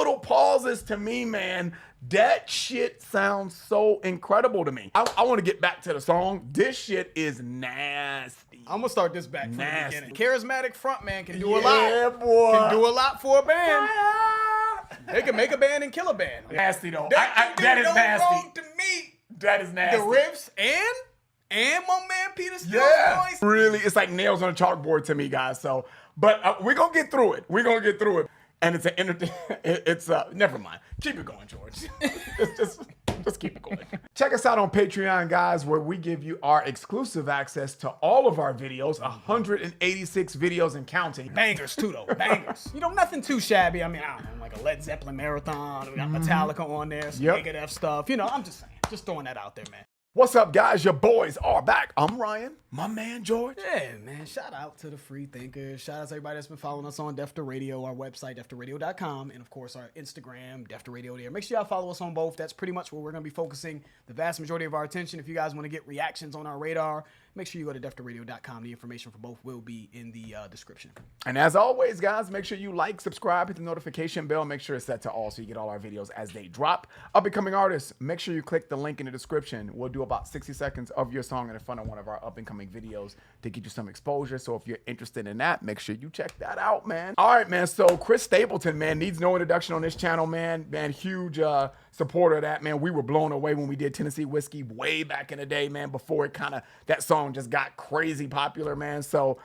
little pauses to me, man, that shit sounds so incredible to me. I want to get back to the song. This shit is nasty. I'm gonna start this back from Nasty. the beginning. Charismatic frontman can do a lot. Yeah, boy. Can do a lot for a band. They can make a band and kill a band. Nasty though. That is no nasty. wrong to me. That is nasty. The riffs and my man Peter Steele's voice. Really, it's like nails on a chalkboard to me, guys. So, but we're gonna get through it. We're gonna get through it. And it's never mind. Keep it going, George. just keep it going. Check us out on Patreon, guys, where we give you our exclusive access to all of our videos, 186 videos and counting. Bangers too, though. Bangers. You know, nothing too shabby. I mean, I don't know, like a Led Zeppelin marathon. We got Metallica on there, some Megadeth stuff. You know, I'm just saying, just throwing that out there, man. What's up, guys? Your boys are back. I'm Ryan, my man George. Yeah, man. Shout out to the free thinkers. Shout out to everybody that's been following us on Def to Radio, our website, deftaradio.com, and of course our Instagram, Def to Radio there. Make sure y'all follow us on both. That's pretty much where we're going to be focusing the vast majority of our attention. If you guys want to get reactions on our radar, make sure you go to deftaradio.com. The information for both will be in the description. And as always, guys, make sure you like, subscribe, hit the notification bell. Make sure it's set to all so you get all our videos as they drop. Up-and-coming artists, make sure you click the link in the description. We'll do about 60 seconds of your song in front of one of our up-and-coming videos to get you some exposure. So if you're interested in that, make sure you check that out, man. All right, man. So Chris Stapleton, man, needs no introduction on this channel, man. Man, huge supporter of that, man. We were blown away when we did Tennessee Whiskey way back in the day, man, before it kind of, that song just got crazy popular, man. So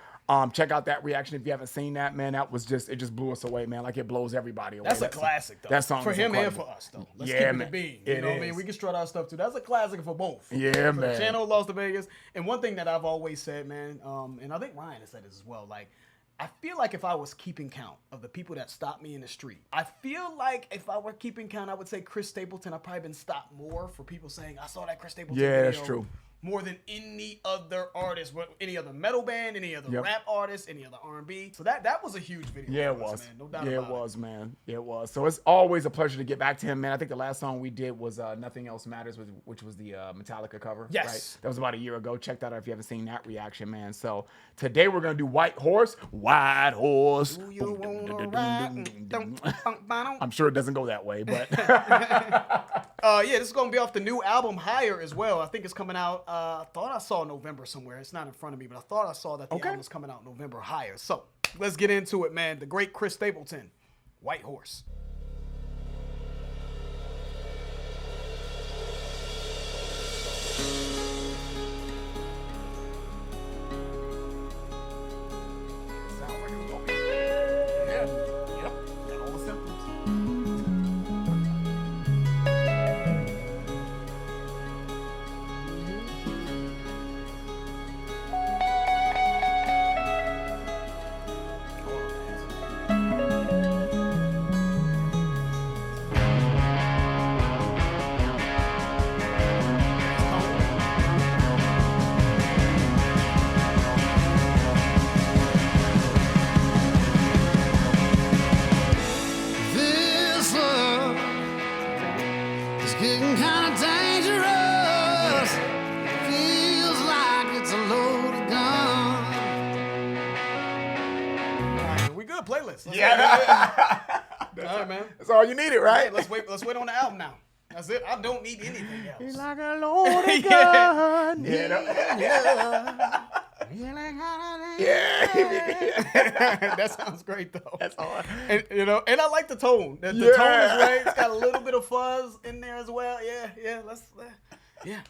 check out that reaction if you haven't seen that, man. That was just, it just blew us away, man. Like it blows everybody away. That's a classic, though. That song for him incredible. and for us, though. Let's keep it man. a bean. You know what I mean? We can strut our stuff too. That's a classic for both. Yeah, for man. The channel Lost to Vegas. And one thing that I've always said, man, and I think Ryan has said this as well, like, I feel like if I was keeping count of the people that stopped me in the street, I feel like if I were keeping count, I would say Chris Stapleton. I've probably been stopped more for people saying, I saw that Chris Stapleton video. Yeah, that's true. More than any other artist, any other metal band, any other rap artist, any other R&B. So that was a huge video. Yeah, it was. Man. No doubt about it. Yeah, it was, man. It was. So it's always a pleasure to get back to him, man. I think the last song we did was Nothing Else Matters, which was the Metallica cover. Yes. Right? That was about a year ago. Check that out if you haven't seen that reaction, man. So today we're going to do White Horse. White Horse. I'm sure it doesn't go that way, but... yeah, this is going to be off the new album, Higher, as well. I think it's coming out, I thought I saw November somewhere. It's not in front of me, but I thought I saw that the album was coming out November, Higher. So, let's get into it, man. The great Chris Stapleton, White Horse. Getting kind of dangerous. Feels like it's a loaded gun. We good playlist. All right, man. That's all you needed, right? Let's wait on the album now. That's it. I don't need anything else. He's like a loaded gun. Yeah. That sounds great though. That's all. And and I like the tone. The tone is right. It's got a little bit of fuzz in there as well. Yeah. Yeah.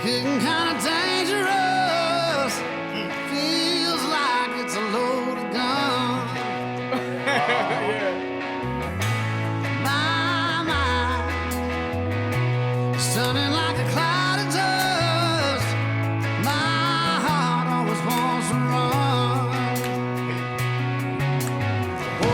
Getting kind of dangerous. Feels like it's a loaded gun. My mind stunning like a cloud of dust. My heart always wants to run. Oh,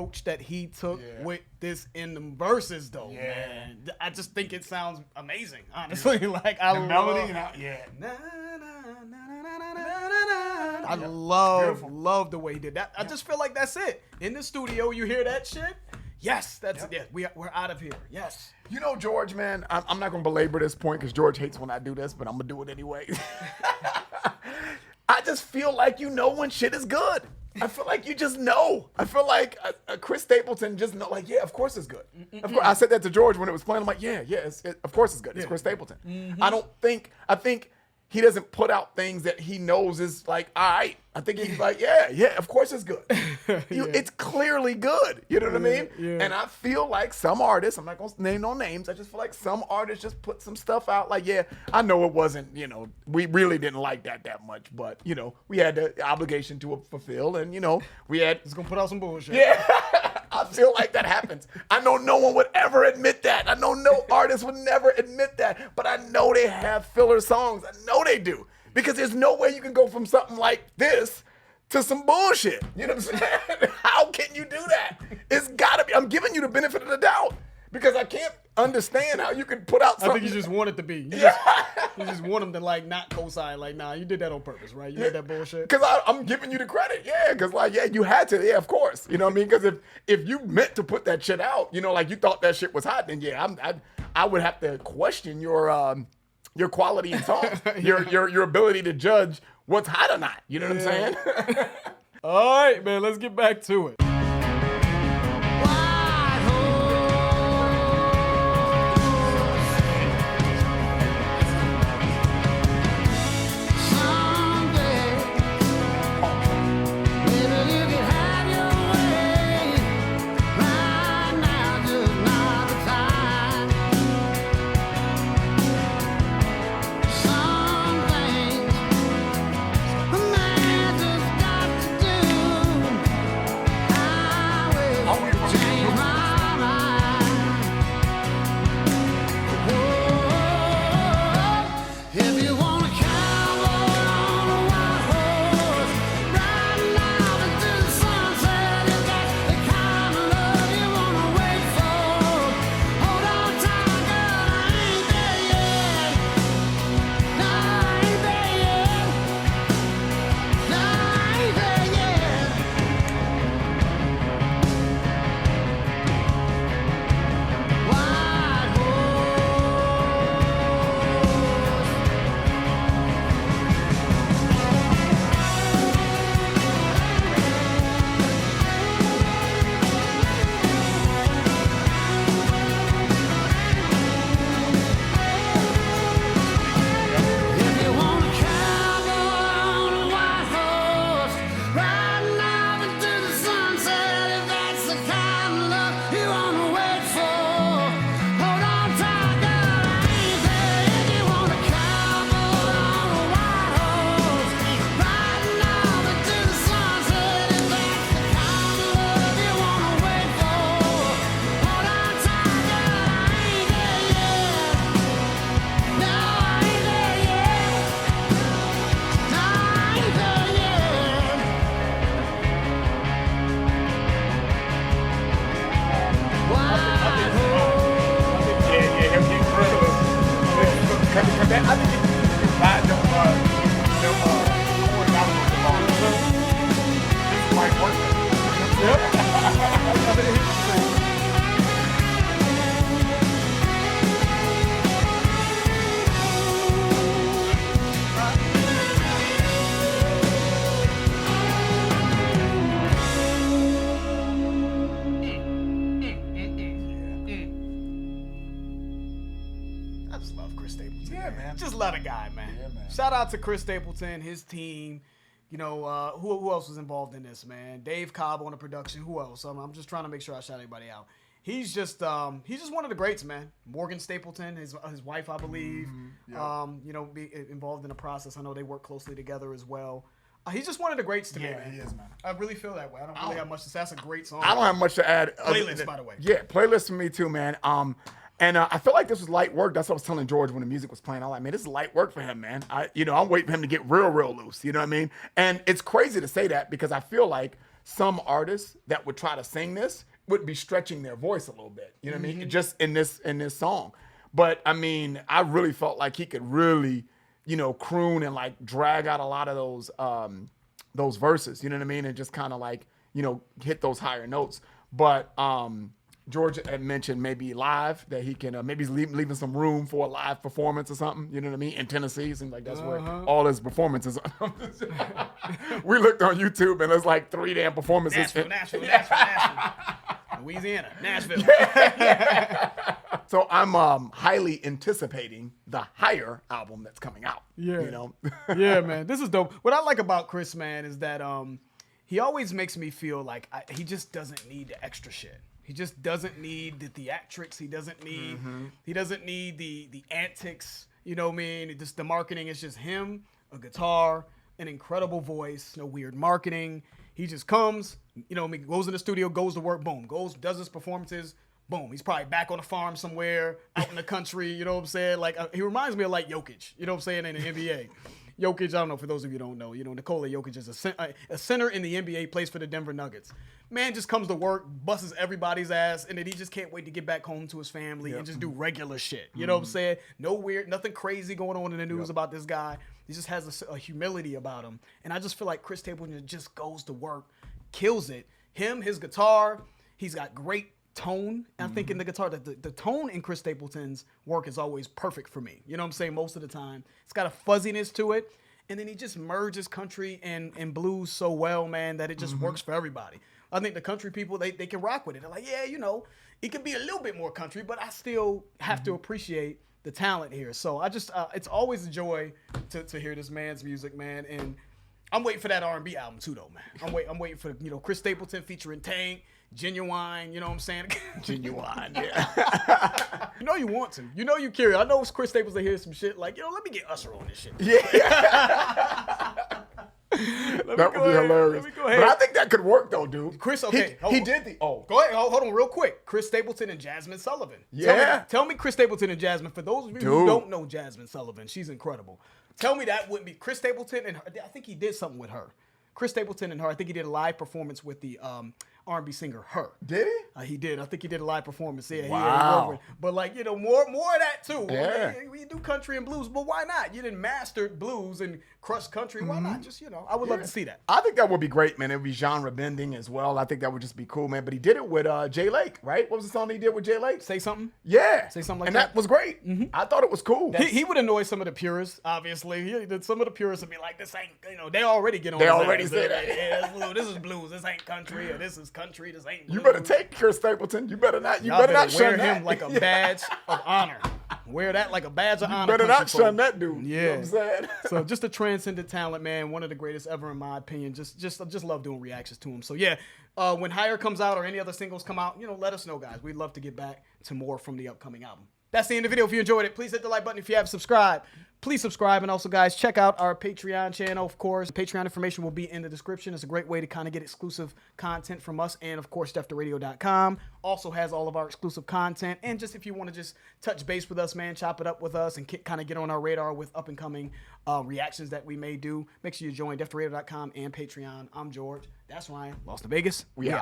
approach that he took with this in the verses, though, man. I just think it sounds amazing, honestly. Like I love melody, I love the way he did that. I just feel like that's it. In the studio, you hear that shit. Yes, that's it. Yeah, we're out of here. Yes. You know, George, man, I'm not going to belabor this point because George hates when I do this, but I'm going to do it anyway. I just feel like you know when shit is good. I feel like you just know. I feel like Chris Stapleton just know, like, yeah, of course it's good. Of course, I said that to George when it was playing. I'm like, of course it's good. It's Chris Stapleton. I think he doesn't put out things that he knows is like, all right. I think he's like, yeah, of course it's good. It's clearly good. You know what I mean? Yeah. And I feel like some artists, I'm not going to name no names, I just feel like some artists just put some stuff out like, yeah, I know it wasn't, we really didn't like that much, but, we had the obligation to fulfill and, we had. Just going to put out some bullshit. Yeah. I feel like that happens. I know no one would ever admit that. I know no artist would never admit that, but I know they have filler songs. I know they do. Because there's no way you can go from something like this to some bullshit. You know what I'm saying? How can you do that? It's gotta be. I'm giving you the benefit of the doubt because I can't understand how you can put out something. I think you just want it to be. You just want them to like not co-sign. Like, nah, you did that on purpose, right? You did that bullshit. Because I'm giving you the credit. Yeah, because you had to. Yeah, of course. You know what I mean? Because if you meant to put that shit out, like you thought that shit was hot, then I would have to question your quality in song, your ability to judge what's hot or not. You know what I'm saying? All right, man, let's get back to it. Just love the guy, man. Yeah, man. Shout out to Chris Stapleton, his team. Who else was involved in this, man? Dave Cobb on the production. Who else? I'm just trying to make sure I shout everybody out. He's just one of the greats, man. Morgan Stapleton, his wife, I believe. Be involved in the process. I know they work closely together as well. He's just one of the greats to me, man. He is, man. I really feel that way. I don't really have much to say. That's a great song. I don't have much to add. Playlist, by the way. Yeah, playlist for me too, man. And I feel like this was light work. That's what I was telling George when the music was playing. I'm like, man, this is light work for him, man. I'm waiting for him to get real loose. You know what I mean? And it's crazy to say that because I feel like some artists that would try to sing this would be stretching their voice a little bit. You know what I mean? Just in this song. But I mean, I really felt like he could really, you know, croon and like drag out a lot of those verses. You know what I mean? And just kind of like, you know, hit those higher notes. But George had mentioned maybe live, that he can maybe he's leaving some room for a live performance or something. You know what I mean? In Tennessee, seems like that's where all his performances are. We looked on YouTube and there's like 3 damn performances. Nashville. Louisiana, Nashville. So I'm highly anticipating the Higher album that's coming out. Yeah. You know? Yeah, man. This is dope. What I like about Chris, man, is that he always makes me feel like he just doesn't need the extra shit. He just doesn't need the theatrics. He doesn't need the antics. You know what I mean? Just the marketing is just him, a guitar, an incredible voice, no weird marketing. He just comes, you know, goes in the studio, goes to work, boom, does his performances, boom. He's probably back on a farm somewhere out in the country. You know what I'm saying? Like he reminds me of like Jokic. You know what I'm saying? In the NBA. Jokic, I don't know, for those of you who don't know, you know, Nikola Jokic is a center in the NBA, plays for the Denver Nuggets. Man just comes to work, busts everybody's ass, and then he just can't wait to get back home to his family and just do regular shit. You know what I'm saying? No weird, nothing crazy going on in the news about this guy. He just has a humility about him. And I just feel like Chris Stapleton just goes to work, kills it. Him, his guitar, he's got great tone. And I think in the guitar, the tone in Chris Stapleton's work is always perfect for me. You know what I'm saying? Most of the time. It's got a fuzziness to it. And then he just merges country and blues so well, man, that it just works for everybody. I think the country people, they can rock with it. They're like, yeah, you know, it could be a little bit more country, but I still have to appreciate the talent here. So I just, it's always a joy to hear this man's music, man. And I'm waiting for that R&B album too, though, man. I'm waiting for, you know, Chris Stapleton featuring Tank, Genuine, you know what I'm saying? Genuine, yeah. You know you want to. You know you curious. I know Chris Stapleton hears some shit like, you know, let me get Usher on this shit. Yeah. That would be hilarious. But I think that could work though, dude. Chris, okay. He did the, Go ahead. Hold on real quick. Chris Stapleton and Jasmine Sullivan. Yeah. Tell me Chris Stapleton and Jasmine. For those of you who don't know Jasmine Sullivan, she's incredible. Tell me that wouldn't be Chris Stapleton and her. I think he did something with her. Chris Stapleton and her. I think he did a live performance with the R&B singer Her. Did he? He did. I think he did a live performance. Yeah. Wow. But like, you know, more of that too. Yeah. We do country and blues, but why not? You didn't master blues and crush country. Why not? Just, you know, I would love to see that. I think that would be great, man. It would be genre bending as well. I think that would just be cool, man. But he did it with Jay Lake, right? What was the song he did with Jay Lake? Say something. Yeah. Say something like and that. And that was great. I thought it was cool. He would annoy some of the purists, obviously. Some of the purists would be like, this ain't, you know, they already get on They his already ass. say that. Yeah, this is blues. This ain't country. Or this is country. This ain't blues. You better take Chris Stapleton. You better not. Y'all better shun wear that. him like a badge of honor. Wear that like a badge of honor. Better not country shun folk. that dude. Yeah. You know what I'm saying? So just a transcendent talent, man. One of the greatest ever, in my opinion. Just love doing reactions to him. So yeah, when Higher comes out or any other singles come out, you know, let us know, guys. We'd love to get back to more from the upcoming album. That's the end of the video. If you enjoyed it, please hit the like button. If you haven't subscribed, please subscribe. And also, guys, check out our Patreon channel, of course. Patreon information will be in the description. It's a great way to kind of get exclusive content from us. And, of course, DefToRadio.com also has all of our exclusive content. And just if you want to just touch base with us, man, chop it up with us and kind of get on our radar with up-and-coming reactions that we may do, make sure you join DefToRadio.com and Patreon. I'm George. That's Ryan. Lost in Vegas. We out.